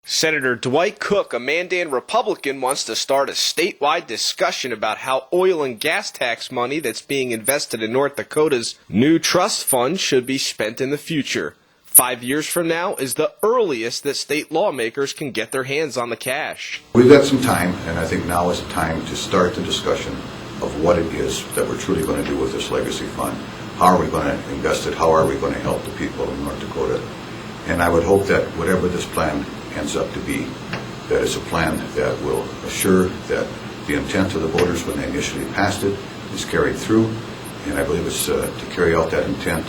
Senator Dwight Cook, a Mandan Republican, wants to start a statewide discussion about how oil and gas tax money that's being invested in North Dakota's new trust fund should be spent in the future. 5 years from now is the earliest that state lawmakers can get their hands on the cash. We've got some time, and I think now is the time to start the discussion of what it is that we're truly going to do with this legacy fund. How are we going to invest it? How are we going to help the people of North Dakota? And I would hope that whatever this plan ends up to be, that it's a plan that will assure that the intent of the voters when they initially passed it is carried through. And I believe it's to carry out that intent,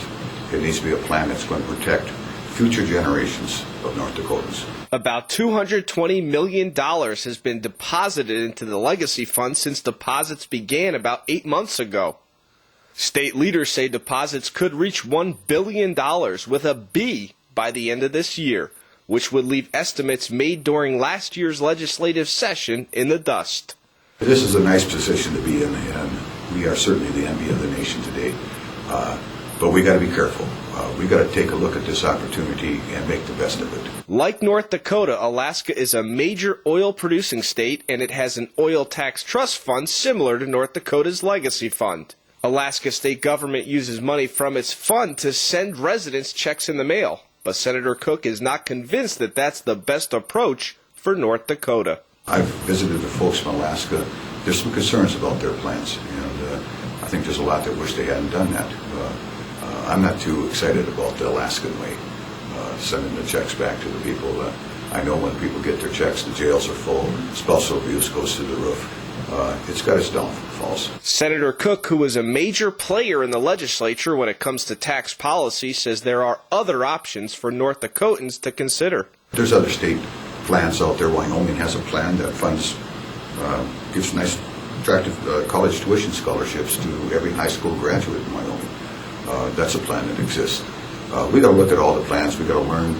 it needs to be a plan that's going to protect future generations of North Dakotans. About $220 million has been deposited into the Legacy Fund since deposits began about 8 months ago. State leaders say deposits could reach $1 billion with a B by the end of this year, which would leave estimates made during last year's legislative session in the dust. This is a nice position to be in, and we are certainly the envy of the nation today. But we got to be careful. We got to take a look at this opportunity and make the best of it. Like North Dakota, Alaska is a major oil-producing state, and it has an oil tax trust fund similar to North Dakota's Legacy Fund. Alaska state government uses money from its fund to send residents checks in the mail. But Senator Cook is not convinced that that's the best approach for North Dakota. I've visited the folks from Alaska. There's some concerns about their plans, and I think there's a lot that wish they hadn't done that. I'm not too excited about the Alaskan way, sending the checks back to the people. I know when people get their checks, the jails are full, spousal abuse goes through the roof. It's got its downfalls. Senator Cook, who is a major player in the legislature when it comes to tax policy, says there are other options for North Dakotans to consider. There's other state plans out there. Wyoming has a plan that funds, gives nice, attractive college tuition scholarships to every high school graduate in Wyoming. That's a plan that exists. We got to look at all the plans. We got to learn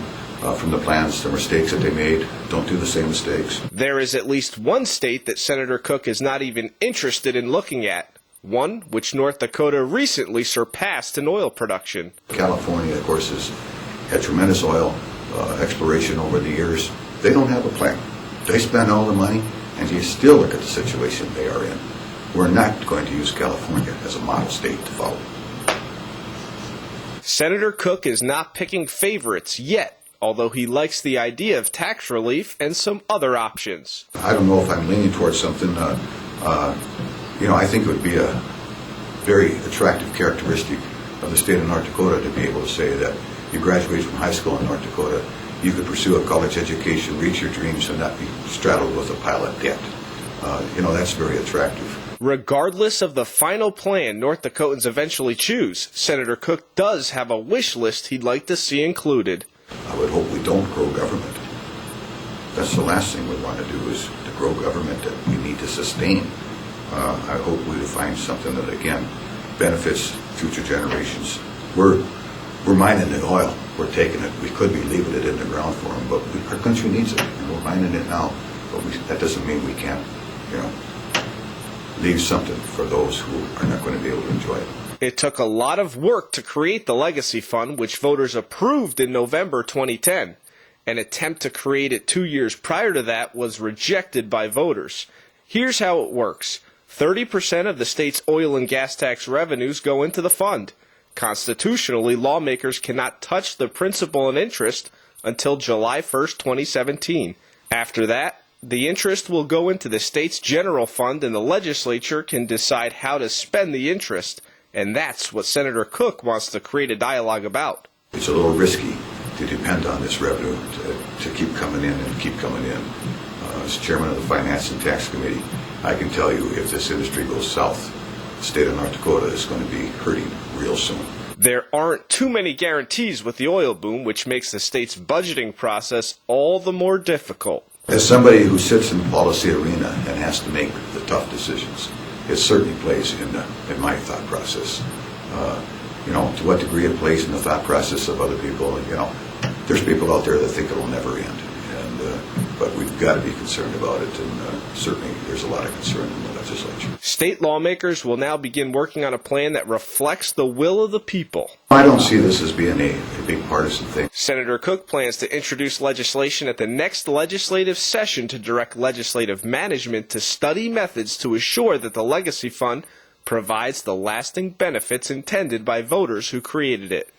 from the plans, the mistakes that they made. Don't do the same mistakes. There is at least one state that Senator Cook is not even interested in looking at, one which North Dakota recently surpassed in oil production. California, of course, has had tremendous oil exploration over the years. They don't have a plan. They spend all the money, and you still look at the situation they are in. We're not going to use California as a model state to follow. Senator Cook is not picking favorites yet, although he likes the idea of tax relief and some other options. I don't know if I'm leaning towards something. I think it would be a very attractive characteristic of the state of North Dakota to be able to say that you graduate from high school in North Dakota, you could pursue a college education, reach your dreams, and not be straddled with a pile of debt. That's very attractive. Regardless of the final plan North Dakotans eventually choose, Senator Cook does have a wish list he'd like to see included. I would hope we don't grow government. That's the last thing we want to do, is to grow government that we need to sustain. I hope we find something that, again, benefits future generations. We're mining the oil. We're taking it. We could be leaving it in the ground for them, but our country needs it, and we're mining it now. But that doesn't mean we can't, leave something for those who are not going to be able to enjoy it. It took a lot of work to create the Legacy Fund, which voters approved in November 2010. An attempt to create it 2 years prior to that was rejected by voters. Here's how it works. 30% of the state's oil and gas tax revenues go into the fund. Constitutionally, lawmakers cannot touch the principal and interest until July 1st, 2017. After that, the interest will go into the state's general fund, and the legislature can decide how to spend the interest. And that's what Senator Cook wants to create a dialogue about. It's a little risky to depend on this revenue to keep coming in and keep coming in. As chairman of the Finance and Tax Committee, I can tell you if this industry goes south, the state of North Dakota is going to be hurting real soon. There aren't too many guarantees with the oil boom, which makes the state's budgeting process all the more difficult. As somebody who sits in the policy arena and has to make the tough decisions, it certainly plays in my thought process. To what degree it plays in the thought process of other people, there's people out there that think it'll never end. But we've got to be concerned about it, and certainly there's a lot of concern in the legislature. State lawmakers will now begin working on a plan that reflects the will of the people. I don't see this as being a big partisan thing. Senator Cook plans to introduce legislation at the next legislative session to direct legislative management to study methods to assure that the Legacy Fund provides the lasting benefits intended by voters who created it.